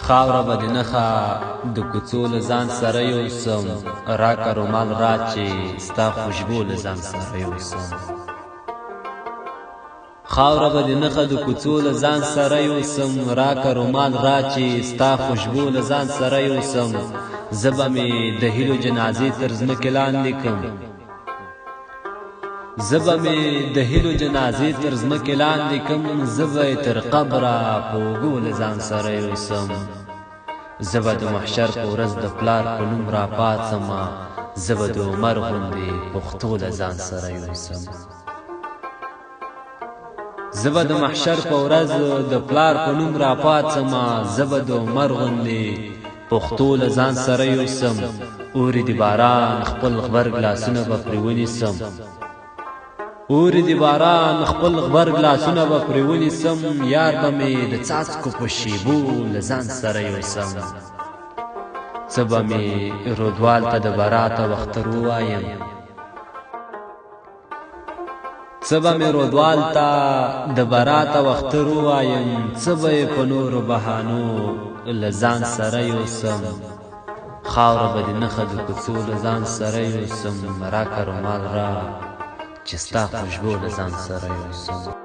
خاوره به دې نښه د کوڅو له ځان سره یوسم، راکه رومال را چې ستا خوشبو له ځان سره یوسم. خاوره به دې نښه د کوڅو له ځان سره یوسم، راکه رومال را چې ستا خوشبو له ځان سره یوسم. زه به مې د هیلو جنازې تر ځمکې لاندې کړم، زه به مې د هیلو جنازې تر ځمکې لاندې کړم. زه به یې تر قبره په اوږو له ځان سره یوسم. زه به د محشر په ورځ د پلار په نوم راپاڅمه، زه به د عمر غوندې پښتو له ځان سره یوسم. زه به د محشر په ورځ د پلار په نوم راپاڅمه، زه به د عمر غوندې پښتو له ځان سره یوسم. اورې د باران خپل غبرګ لاسونه به پرې ونیسم، اورې د باران خپل غبرګ لاسونه به پرې ونیسم. یار به مې د څاڅکو په شیبو له ځان سره یوسم. څه به مې رودوال ته د براته وختر ووایم، څه به مې رودوال ته د براته وختر ووایم. څه به یې په نورو بهانو له ځان سره یوسم. خاوره به دې نښه د کوڅو له ځان سره یوسم، راکه رومال را چې ستا خوشبو له ځان سره یوسم.